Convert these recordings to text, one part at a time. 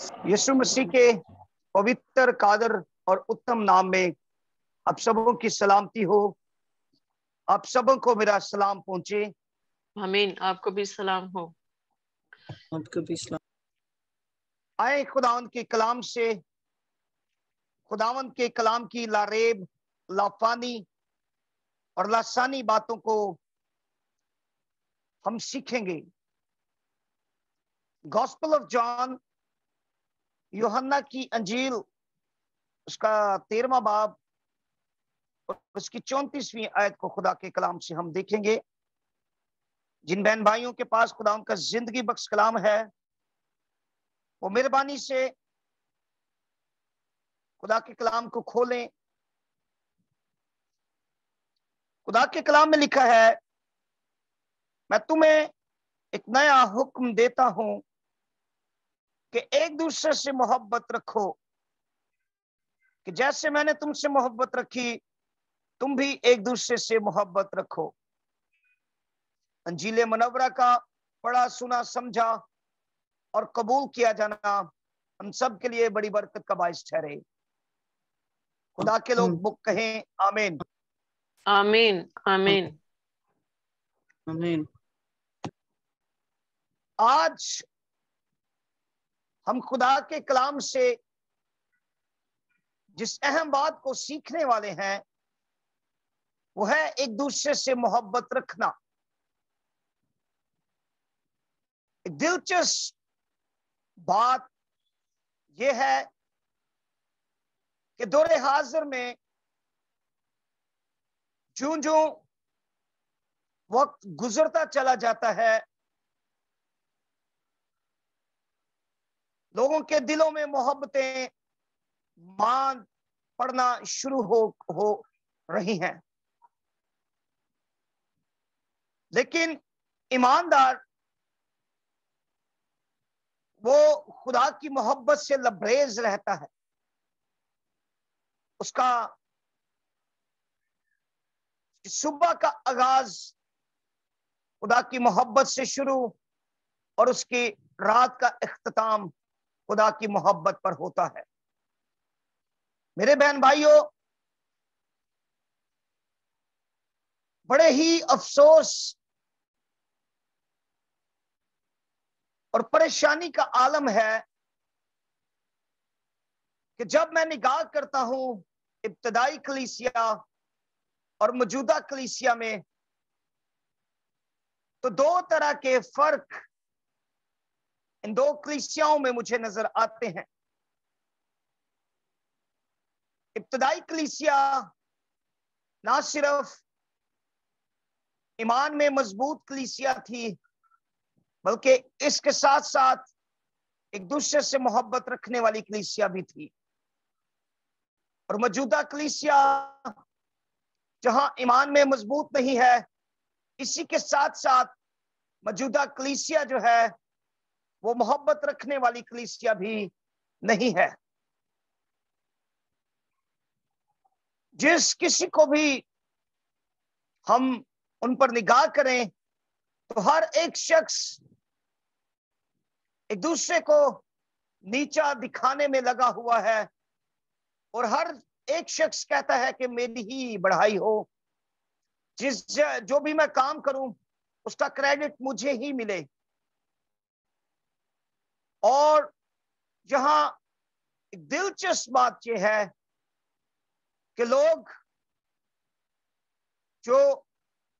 यीशु मसीह के पवित्र कादर और उत्तम नाम में आप सबों की सलामती हो। आप सबों को मेरा सलाम पहुंचे। आमीन। आपको भी सलाम हो। आपको भी सलाम। आए खुदावंद के कलाम से, खुदावंद के कलाम की लारेब, लाफानी और लासानी बातों को हम सीखेंगे। गॉस्पेल ऑफ जॉन, यूहन्ना की अंजील, उसका 13वां बाब और उसकी 34वीं आयत को खुदा के कलाम से हम देखेंगे। जिन बहन भाइयों के पास खुदा उनका जिंदगी बख्श कलाम है, वो मेहरबानी से खुदा के कलाम को खोलें। खुदा के कलाम में लिखा है, मैं तुम्हें एक नया हुक्म देता हूं कि एक दूसरे से मोहब्बत रखो, कि जैसे मैंने तुमसे मोहब्बत रखी तुम भी एक दूसरे से मोहब्बत रखो। अंजील मुनव्वरा का पढ़ा सुना समझा और कबूल किया जाना हम सब के लिए बड़ी बरकत का बाइस ठहरे। खुदा के लोग बुक कहें आमीन। आमीन आमीन आमीन। आज हम खुदा के कलाम से जिस अहम बात को सीखने वाले हैं वो है एक दूसरे से मोहब्बत रखना। एक दिलचस्प बात यह है कि दौरे हाजिर में ज्यों ज्यों वक्त गुजरता चला जाता है, लोगों के दिलों में मोहब्बतें मान पड़ना शुरू हो रही हैं। लेकिन ईमानदार वो खुदा की मोहब्बत से लबरेज रहता है। उसका सुबह का आगाज खुदा की मोहब्बत से शुरू और उसकी रात का इख्तिताम खुदा की मोहब्बत पर होता है। मेरे बहन भाइयों, बड़े ही अफसोस और परेशानी का आलम है कि जब मैं निगाह करता हूं इब्तदाई कलीसिया और मौजूदा कलीसिया में, तो दो तरह के फर्क इन दो कलीसियाओं में मुझे नजर आते हैं। इब्तदाई कलीसिया ना सिर्फ ईमान में मजबूत कलीसिया थी, बल्कि इसके साथ साथ एक दूसरे से मोहब्बत रखने वाली कलीसिया भी थी। और मौजूदा कलीसिया जहां ईमान में मजबूत नहीं है, इसी के साथ साथ मौजूदा कलीसिया जो है वो मोहब्बत रखने वाली कलीसिया भी नहीं है। जिस किसी को भी हम उन पर निगाह करें तो हर एक शख्स एक दूसरे को नीचा दिखाने में लगा हुआ है और हर एक शख्स कहता है कि मेरी ही बढ़ाई हो, जो भी मैं काम करूं उसका क्रेडिट मुझे ही मिले। और जहां एक दिलचस्प बात यह है कि लोग जो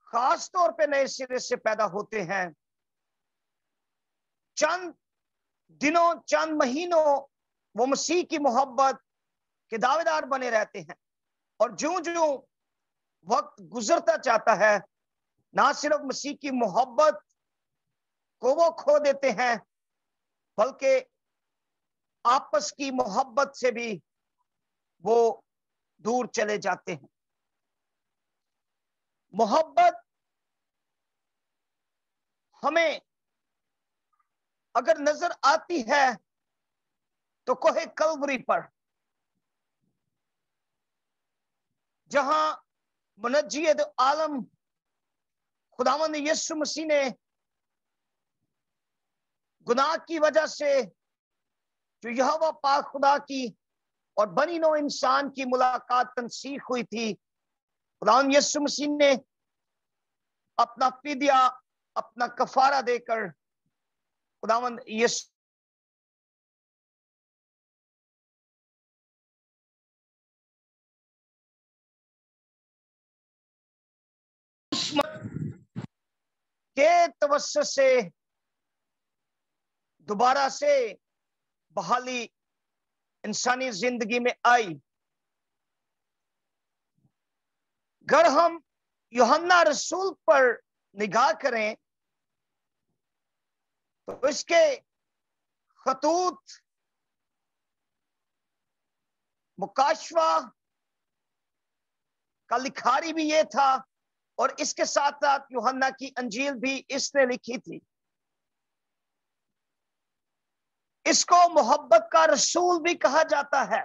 खास तौर पे नए सिरे से पैदा होते हैं, चंद दिनों चंद महीनों वो मसीह की मोहब्बत के दावेदार बने रहते हैं, और ज्यों ज्यों वक्त गुजरता जाता है, ना सिर्फ मसीह की मोहब्बत को वो खो देते हैं, बल्कि आपस की मोहब्बत से भी वो दूर चले जाते हैं। मोहब्बत हमें अगर नजर आती है तो कोहे कलवरी पर, जहां मुनज्जियत आलम खुदावंद यीशु मसीह ने गुनाह की वजह से جو यहोवा पाक खुदा की और बनी नौ इंसान की मुलाकात तनसीख हुई थी, खुदावंद यीशु मसीह ने अपना फिदिया, अपना कफारा देकर खुदावंद यीशु के तवस्सुस से दोबारा से बहाली इंसानी जिंदगी में आई। अगर हम यूहन्ना रसूल पर निगाह करें तो इसके खतूत, मुकाशवा का लिखारी भी ये था और इसके साथ साथ यूहन्ना की अंजील भी इसने लिखी थी। इसको मोहब्बत का रसूल भी कहा जाता है।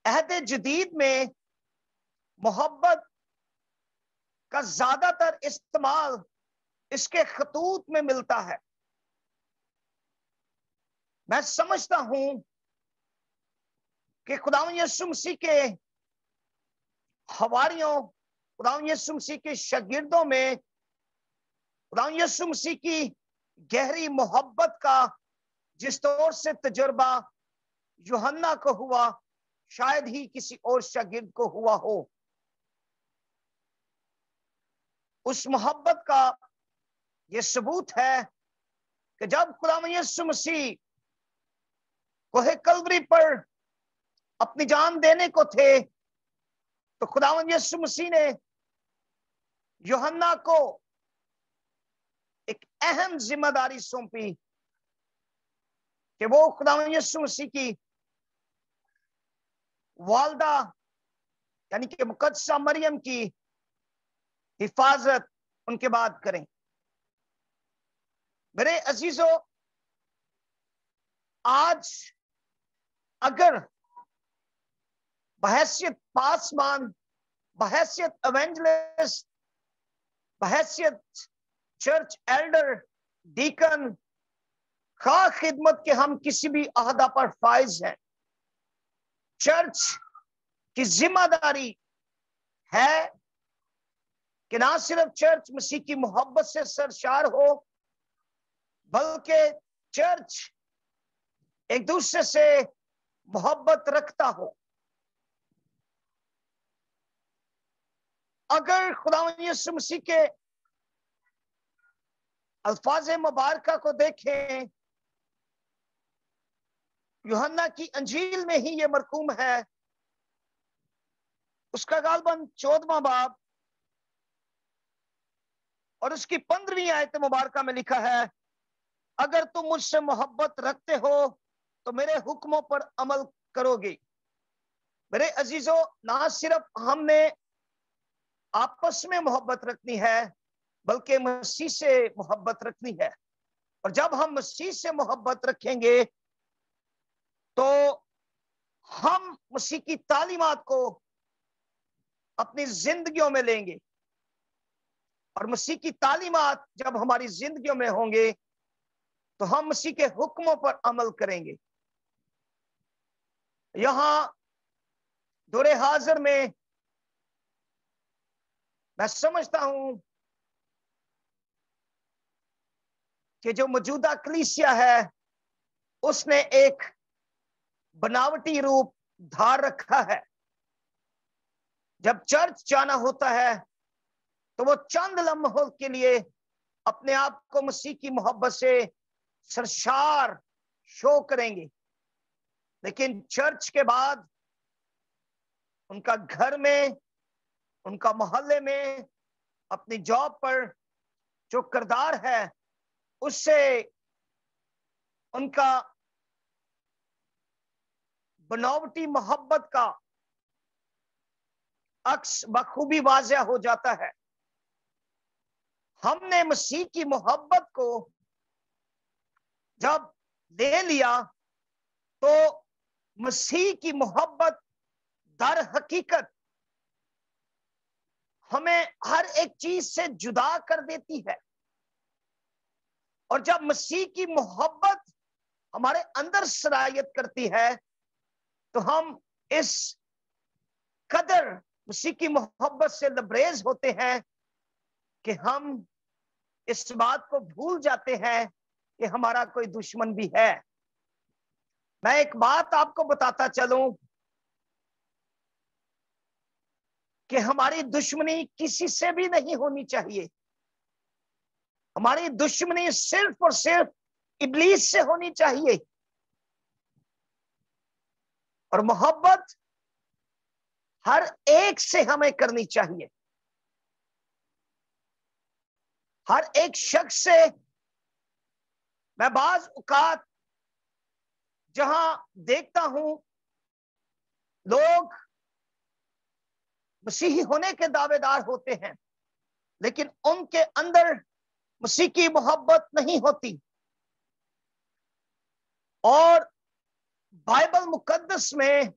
अहद जदीद में मोहब्बत का ज्यादातर इस्तेमाल इसके खतूत में मिलता है। मैं समझता हूं कि खुदावंद यीशु मसीह के हवारियों, खुदावंद यीशु मसीह के शागिर्दों में खुदावंद यीशु मसीह की गहरी मोहब्बत का जिस तौर से तजुर्बा यूहन्ना को हुआ, शायद ही किसी और शागिर्द को हुआ हो। उस मोहब्बत का यह सबूत है कि जब खुदावंद यीशु मसीह कोहे कलवरी पर अपनी जान देने को थे, तो खुदावंद यीशु मसीह ने यूहन्ना को एक अहम जिम्मेदारी सौंपी कि वो खुदावंद यीशु मसीह की वालदा यानी कि मुकद्दसा मरियम की हिफाजत उनके बाद करें। मेरे अजीजों, आज अगर बहैसियत पासवान, बहैसियत एवेंजलिस्ट, बहैसियत चर्च एल्डर, डीकन, खा खिदमत के हम किसी भी अहदा पर फाइज हैं, चर्च की जिम्मेदारी है कि ना सिर्फ चर्च मसीह की मोहब्बत से सरशार हो, बल्कि चर्च एक दूसरे से मोहब्बत रखता हो। अगर खुदावंद यीशु मसीह के अल्फाज मुबारका को देखें, यूहन्ना की अंजील में ही ये मरकूम है। उसका गालबन 14वां बाब और उसकी 15वीं आयत मुबारका में लिखा है, अगर तुम मुझसे मोहब्बत रखते हो तो मेरे हुक्मों पर अमल करोगे। मेरे अजीजों, ना सिर्फ हमने आपस में मोहब्बत रखनी है, बल्कि मसीह से मोहब्बत रखनी है। और जब हम मसीह से मोहब्बत रखेंगे तो हम मसीह की तालीमात को अपनी जिंदगियों में लेंगे, और मसीह की तालीमात जब हमारी जिंदगियों में होंगे तो हम मसीह के हुक्मों पर अमल करेंगे। यहां दौरे हाजिर में मैं समझता हूं कि जो मौजूदा कलीसिया है उसने एक बनावटी रूप धार रखा है। जब चर्च जाना होता है तो वो चंद लम्हों के लिए अपने आप को मसीह की मोहब्बत से सरशार शो करेंगे, लेकिन चर्च के बाद उनका घर में, उनका मोहल्ले में, अपनी जॉब पर जो किरदार है उससे उनका बनावटी मोहब्बत का अक्स बखूबी वाज़ेह हो जाता है। हमने मसीह की मोहब्बत को जब ले लिया तो मसीह की मोहब्बत दर हकीकत हमें हर एक चीज से जुदा कर देती है। और जब मसीह की मोहब्बत हमारे अंदर सरायत करती है, तो हम इस कदर मसीह की मोहब्बत से लबरेज होते हैं कि हम इस बात को भूल जाते हैं कि हमारा कोई दुश्मन भी है। मैं एक बात आपको बताता चलूं कि हमारी दुश्मनी किसी से भी नहीं होनी चाहिए। हमारी दुश्मनी सिर्फ और सिर्फ इब्लीस से होनी चाहिए, और मोहब्बत हर एक से हमें करनी चाहिए। हर एक शख्स से। मैं बाज औकात जहां देखता हूं लोग मसीही होने के दावेदार होते हैं, लेकिन उनके अंदर मसीह की मोहब्बत नहीं होती। और बाइबल मुकद्दस में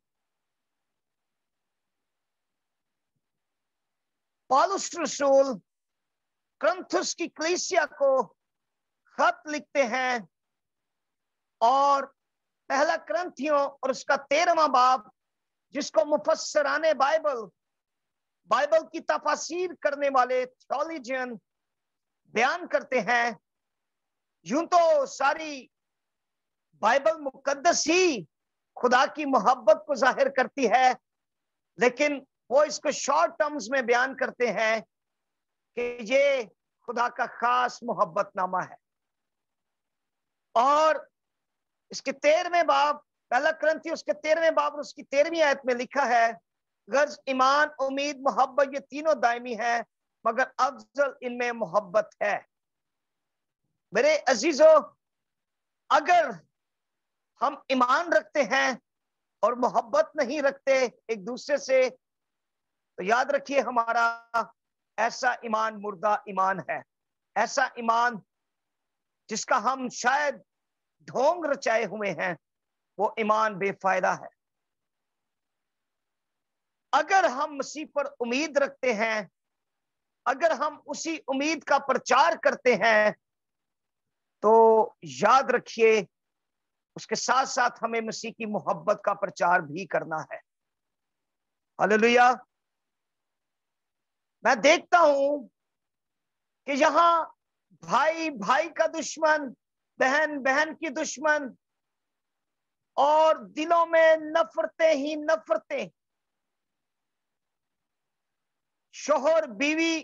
पौलुस रसूल कुरिन्थुस की कलीसिया को खत लिखते हैं, और पहला कुरिन्थियों और उसका 13वां बाब, जिसको मुफस्सिराने बाइबल की तफसीर करने वाले थियोलॉजियन बयान करते हैं। यूं तो सारी बाइबल मुकद्दस ही खुदा की मोहब्बत को जाहिर करती है, लेकिन वो इसको शॉर्ट टर्म्स में बयान करते हैं कि ये खुदा का खास मोहब्बतनामा है। और इसके 13वें बाब, पहला कुरिन्थी उसके 13वें बाब और उसकी 13वीं आयत में लिखा है, गर्ज ईमान, उम्मीद, मोहब्बत ये तीनों दायमी है, मगर अफजल इनमें मोहब्बत है। मेरे अजीजों, अगर हम ईमान रखते हैं और मोहब्बत नहीं रखते एक दूसरे से, तो याद रखिए हमारा ऐसा ईमान मुर्दा ईमान है। ऐसा ईमान जिसका हम शायद ढोंग रचाए हुए हैं, वो ईमान बेफायदा है। अगर हम मसीह पर उम्मीद रखते हैं, अगर हम उसी उम्मीद का प्रचार करते हैं, तो याद रखिए उसके साथ साथ हमें मसीह की मोहब्बत का प्रचार भी करना है। हालेलुया। मैं देखता हूं कि यहां भाई भाई का दुश्मन, बहन बहन की दुश्मन, और दिलों में नफरतें ही नफरतें। शोहर बीवी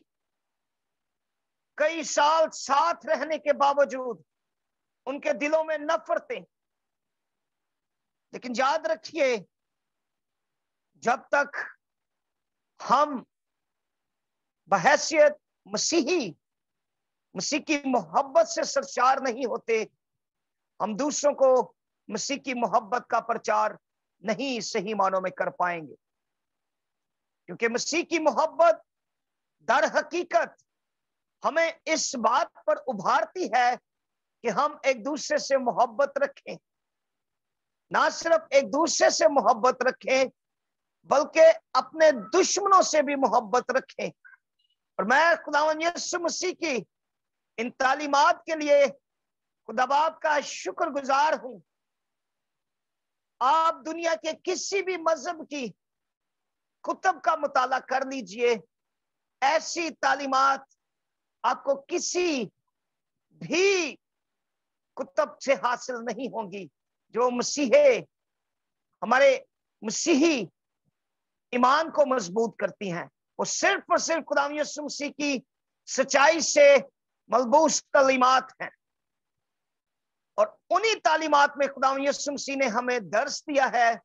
कई साल साथ रहने के बावजूद उनके दिलों में नफरतें। लेकिन याद रखिए, जब तक हम बहैसियत मसीह की मोहब्बत से सरशार नहीं होते, हम दूसरों को मसीह की मोहब्बत का प्रचार नहीं सही मानों में कर पाएंगे। क्योंकि मसीह की मोहब्बत दर हकीकत हमें इस बात पर उभारती है कि हम एक दूसरे से मोहब्बत रखें। ना सिर्फ एक दूसरे से मोहब्बत रखें, बल्कि अपने दुश्मनों से भी मोहब्बत रखें। और मैं खुदावंद यीशु मसीह की इन तालीमात के लिए खुदा बाप का शुक्रगुजार हूं। आप दुनिया के किसी भी मजहब की कुतुब का मुताला कर लीजिए, ऐसी तालीमात आपको किसी भी कुतुब से हासिल नहीं होंगी जो हमारे मसीही ईमान को मजबूत करती हैं। वो सिर्फ और सिर्फ खुदा यीशु मसीह की सच्चाई से मलबूस तालीमात हैं। और उन्हीं तालीमात में खुदा यीशु मसीह ने हमें दर्स दिया है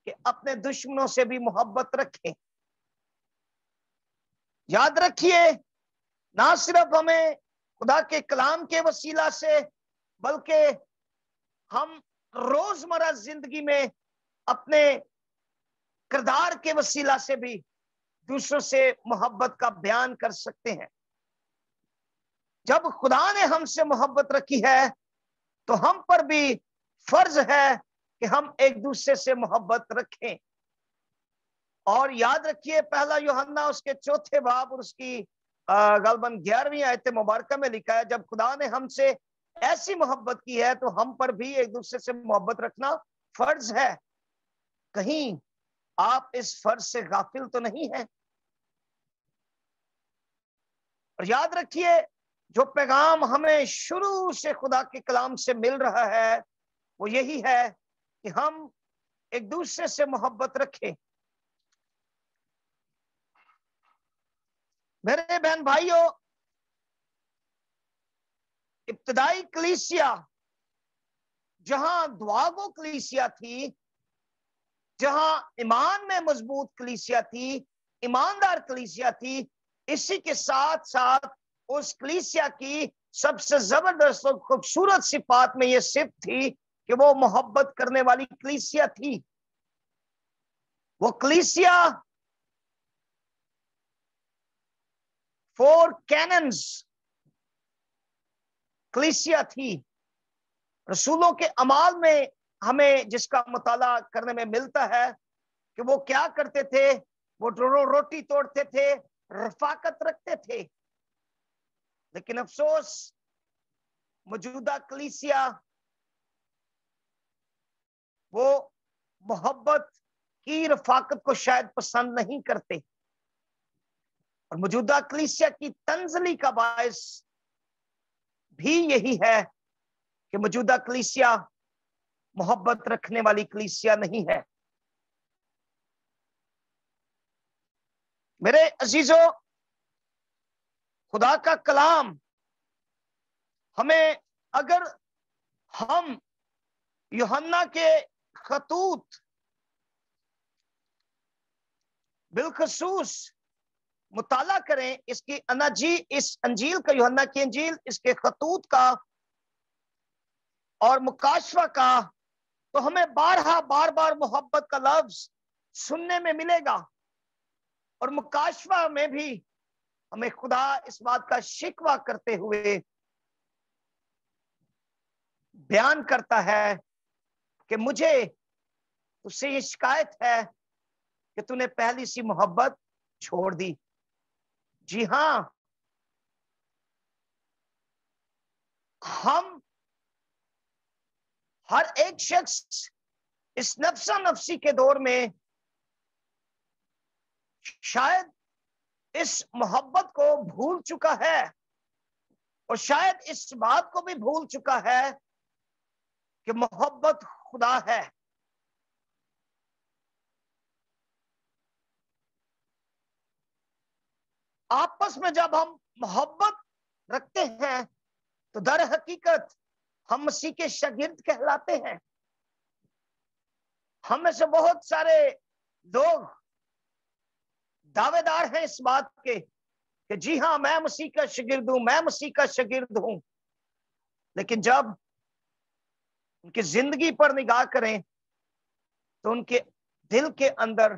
कि अपने दुश्मनों से भी मोहब्बत रखें। याद रखिए, ना सिर्फ हमें खुदा के कलाम के वसीला से, बल्कि हम रोजमर्रा जिंदगी में अपने किरदार के वसीला से भी दूसरों से मोहब्बत का बयान कर सकते हैं। जब खुदा ने हमसे मोहब्बत रखी है, तो हम पर भी फर्ज है कि हम एक दूसरे से मोहब्बत रखें। और याद रखिए, पहला यूहन्ना उसके 4 बाब और उसकी गलबन 11वीं आयत मुबारक में लिखा है, जब खुदा ने हमसे ایسی محبت کی ہے تو ہم پر بھی ایک دوسرے سے محبت رکھنا فرض ہے. کہیں آپ اس فرض سے غافل تو نہیں ہیں؟ اور یاد رکھیے جو پیغام ہمیں شروع سے خدا کے کلام سے مل رہا ہے وہ یہی ہے کہ ہم ایک دوسرے سے محبت رکھیں. میرے بہن بھائیوں، ابتدائی کلیسیا جہاں دعاگو کلیسیا تھی، جہاں ایمان میں مضبوط کلیسیا تھی، ایماندار کلیسیا تھی، اسی کے ساتھ ساتھ اس کلیسیا کی سب سے زبردست اور خوبصورت صفات میں یہ صفت تھی کہ وہ محبت کرنے والی کلیسیا تھی. وہ کلیسیا 4 کیننز کلیسیا تھی. رسولوں کے اعمال میں ہمیں جس کا مطالعہ کرنے میں ملتا ہے کہ وہ کیا کرتے تھے، وہ روٹی توڑتے تھے، رفاقت رکھتے تھے. لیکن افسوس موجودہ کلیسیا وہ محبت کی رفاقت کو شاید پسند نہیں کرتے، اور موجودہ کلیسیا کی تنزلی کا باعث بھی یہی ہے کہ موجودہ کلیسیا محبت رکھنے والی کلیسیا نہیں ہے. میرے عزیزو، خدا کا کلام ہمیں، اگر ہم یوحنا کے خطوط بالخصوص مطالعہ کریں، اس انجیل کا، یوحنا کی انجیل، اس کے خطوط کا اور مکاشفہ کا، تو ہمیں بار بار محبت کا لفظ سننے میں ملے گا. اور مکاشفہ میں بھی ہمیں خدا اس بات کا شکوہ کرتے ہوئے بیان کرتا ہے کہ مجھے اس سے یہ شکایت ہے کہ تو نے پہلی سی محبت چھوڑ دی. جی ہاں، ہم ہر ایک شخص اس نفسا نفسی کے دور میں شاید اس محبت کو بھول چکا ہے، اور شاید اس بات کو بھی بھول چکا ہے کہ محبت خدا ہے. آپس میں جب ہم محبت رکھتے ہیں تو در حقیقت ہم مسیح کے شاگرد کہلاتے ہیں. ہم میں سے بہت سارے لوگ دعوے دار ہیں اس بات کے کہ جی ہاں، میں مسیح کا شاگرد ہوں، میں مسیح کا شاگرد ہوں. لیکن جب ان کی زندگی پر نگاہ کریں تو ان کے دل کے اندر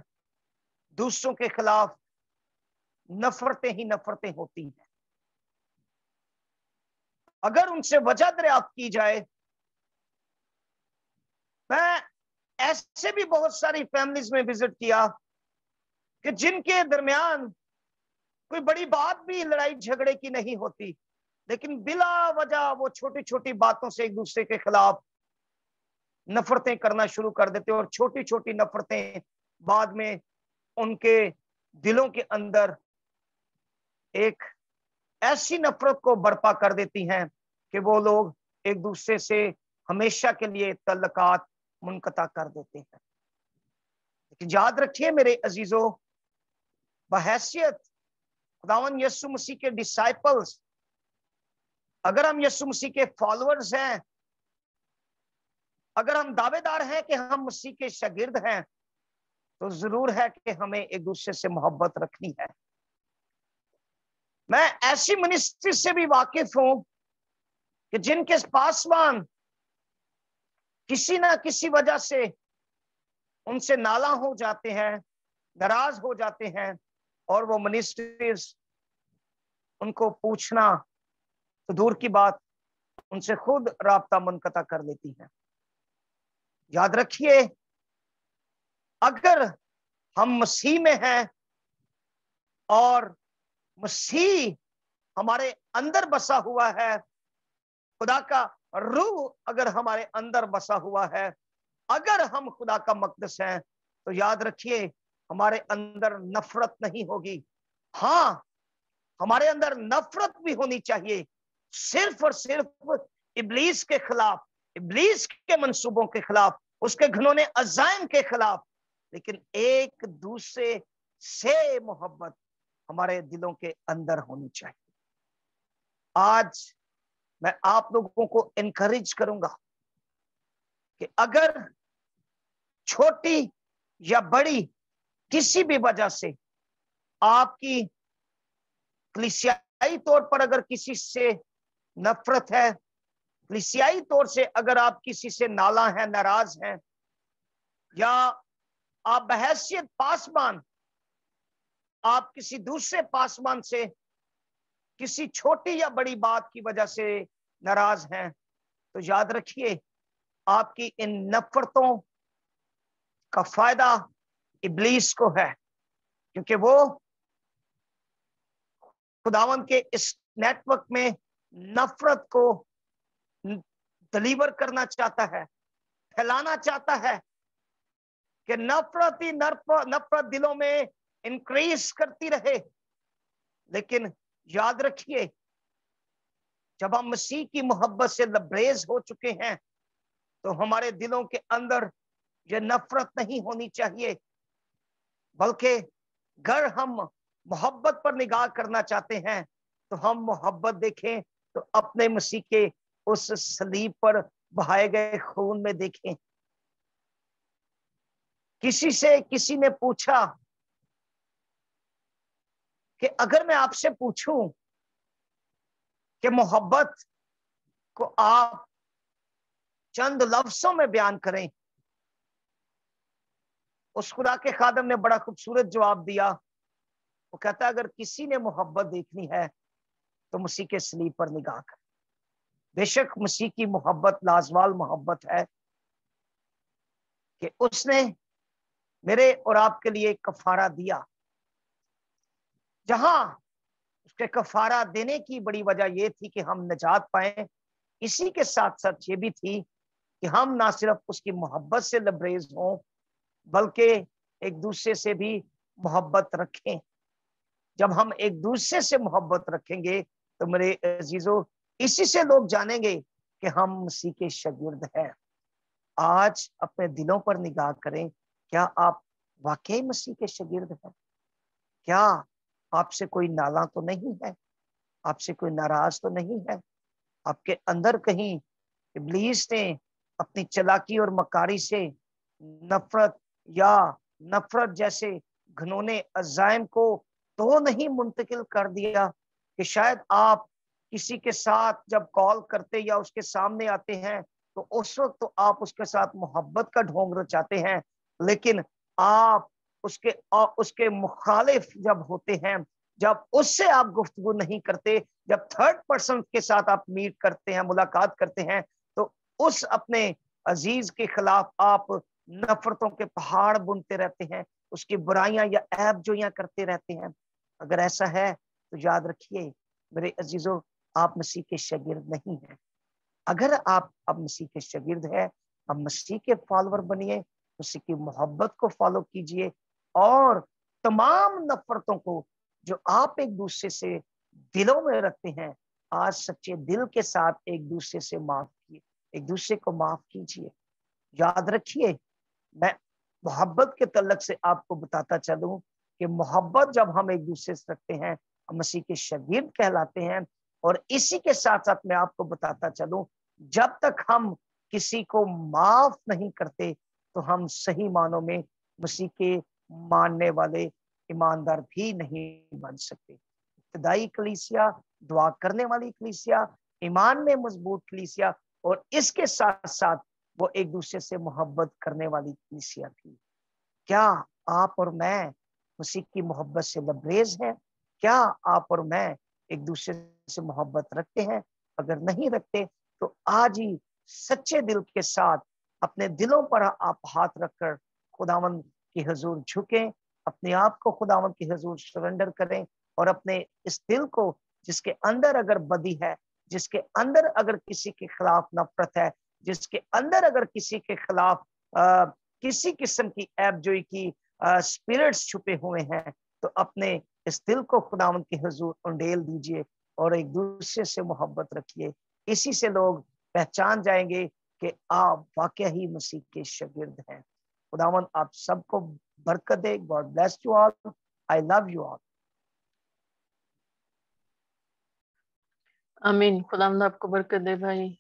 دوسروں کے خلاف نفرتیں ہی نفرتیں ہوتی ہیں. اگر ان سے وجہ دریافت کی جائے، میں ایسے بھی بہت ساری فیملیز میں وزٹ کیا کہ جن کے درمیان کوئی بڑی بات بھی لڑائی جھگڑے کی نہیں ہوتی، لیکن بلا وجہ وہ چھوٹی چھوٹی باتوں سے ایک دوسرے کے خلاف نفرتیں کرنا شروع کر دیتے، اور چھوٹی چھوٹی نفرتیں بعد میں ان کے دلوں کے اندر ایک ایسی نفرت کو برپا کر دیتی ہیں کہ وہ لوگ ایک دوسرے سے ہمیشہ کے لیے تعلقات منقطع کر دیتے ہیں. لیکن یاد رکھیے میرے عزیزو، بحیثیت خداوند یسوع مسیح کے ڈسائپلز، اگر ہم یسوع مسیح کے فالوورز ہیں، اگر ہم دعوے دار ہیں کہ ہم مسیح کے شاگرد ہیں، تو ضرور ہے کہ ہمیں ایک دوسرے سے محبت رکھنی ہے. میں ایسی منسٹری سے بھی واقف ہوں کہ جن کے پاسبان کسی نہ کسی وجہ سے ان سے نالاں ہو جاتے ہیں، ناراض ہو جاتے ہیں، اور وہ منسٹریز ان کو پوچھنا تو دور کی بات، ان سے خود رابطہ منقطع کر لیتی ہیں. یاد رکھیے، اگر ہم مسیح میں ہیں اور مسیح ہمارے اندر بسا ہوا ہے खुदा का रूह अगर हमारे अंदर बसा हुआ है, अगर हम खुदा का मकदस हैं, तो याद रखिए हमारे अंदर नफरत नहीं होगी। हाँ, हमारे अंदर नफरत भी होनी चाहिए, सिर्फ और सिर्फ इब्लीस के खिलाफ, इब्लीस के मंसूबों के खिलाफ, उसके घिनौने अजाइम के खिलाफ, लेकिन एक दूसरे से मोहब्बत हमारे दिलों के अंदर होनी चाहिए। आज मैं आप लोगों को इनकरेज करूंगा कि अगर छोटी या बड़ी किसी भी वजह से आपकी कलीसियाई तौर पर अगर किसी से नफरत है, कलीसियाई तौर से अगर आप किसी से नाला हैं, नाराज हैं, या आप बहैसियत पासबान आप किसी दूसरे पासबान से किसी छोटी या बड़ी बात की वजह से नाराज हैं, तो याद रखिए आपकी इन नफरतों का फायदा इब्लीस को है, क्योंकि वो खुदावन के इस नेटवर्क में नफरत को डिलीवर करना चाहता है, फैलाना चाहता है कि नफरत ही नफरत दिलों में इंक्रीज करती रहे। लेकिन याद रखिए जब हम मसीह की मोहब्बत से लबरेज हो चुके हैं, तो हमारे दिलों के अंदर ये नफरत नहीं होनी चाहिए, बल्कि अगर हम मोहब्बत पर निगाह करना चाहते हैं तो हम मोहब्बत देखें तो अपने मसीह के उस सलीब पर बहाए गए खून में देखें। किसी ने पूछा कि अगर मैं आपसे पूछूं कि मोहब्बत को आप चंद लफ्जों में बयान करें, उस खुदा के खादम ने बड़ा खूबसूरत जवाब दिया। वो कहता अगर किसी ने मोहब्बत देखनी है तो मसीह के सलीब पर निगाह कर। बेशक मसीह की मोहब्बत लाजवाल मोहब्बत है कि उसने मेरे और आपके लिए कफारा दिया। जहां उसके कफारा देने की बड़ी वजह यह थी कि हम निजात पाए, इसी के साथ साथ ये भी थी कि हम ना सिर्फ उसकी मोहब्बत से लबरेज हों, बल्कि एक दूसरे से भी मोहब्बत रखें। जब हम एक दूसरे से मोहब्बत रखेंगे तो मेरे अजीजों, इसी से लोग जानेंगे कि हम मसीह के शागिर्द हैं। आज अपने दिलों पर निगाह करें, क्या आप वाकई मसीह के शागिर्द हैं? क्या आपसे कोई नाला तो नहीं है? आपसे कोई नाराज तो नहीं है? आपके अंदर कहीं इब्लीस ने अपनी चालाकी और मकारी से नफरत या नफरत जैसे घिनौने अजाइम को तो नहीं मुंतकिल कर दिया कि शायद आप किसी के साथ जब कॉल करते या उसके सामने आते हैं तो उस वक्त तो आप उसके साथ मोहब्बत का ढोंग रचाते हैं, लेकिन आप उसके मुखालिफ जब होते हैं, जब उससे आप गुफ्तगू नहीं करते, जब थर्ड पर्सन के साथ आप मीट करते हैं, मुलाकात करते हैं, तो उस अपने अजीज के खिलाफ आप नफरतों के पहाड़ बुनते रहते हैं, उसकी बुराइयां या ऐब जोइयां करते रहते हैं। अगर ऐसा है तो याद रखिए मेरे अजीजों, आप मसीह के शागिर्द नहीं हैं। अगर आप अब मसीह के शागिर्द हैं, अब मसीह के फॉलोअर बनिए, मसीह की मोहब्बत को फॉलो कीजिए और तमाम नफरतों को जो आप एक दूसरे से दिलों में रखते हैं, आज सच्चे दिल के साथ एक दूसरे से माफ किए, एक दूसरे को माफ कीजिए। याद रखिए, मैं मोहब्बत के तल्लक से आपको बताता चलूं कि मोहब्बत जब हम एक दूसरे से रखते हैं, हम मसीह के शागिर्द कहलाते हैं। और इसी के साथ साथ मैं आपको बताता चलूं, जब तक हम किसी को माफ नहीं करते तो हम सही मानों में मसीह के मानने वाले ईमानदार भी नहीं बन सकते। इब्तदाई कलीसिया, दुआ करने वाली कलीसिया, ईमान में मजबूत कलीसिया, और इसके साथ साथ वो एक दूसरे से मोहब्बत करने वाली कलीसिया थी। क्या आप और मैं मसीह की मोहब्बत से लबरेज हैं? क्या आप और मैं एक दूसरे से मोहब्बत रखते हैं? अगर नहीं रखते तो आज ही सच्चे दिल के साथ अपने दिलों पर आप हाथ रखकर खुदावन की हुजूर झुकें, अपने आप को खुदावन की हुजूर सरेंडर करें और अपने इस दिल को जिसके अंदर अगर बदी है जिसके अंदर अगर किसी के खिलाफ नफरत है, जिसके अंदर अगर किसी के खिलाफ किसी किस्म की ऐबजोई की स्पिरिट्स छुपे हुए हैं, तो अपने इस दिल को खुदावंद के हुजूर उंडेल दीजिए और एक दूसरे से मोहब्बत रखिए। इसी से लोग पहचान जाएंगे कि आप वाकई ही मसीह के शागिर्द हैं। खुदावंद आप सबको बरकत दे। God bless you all. I love you all. आमीन। खुदावंद आपको बरकत दे भाई।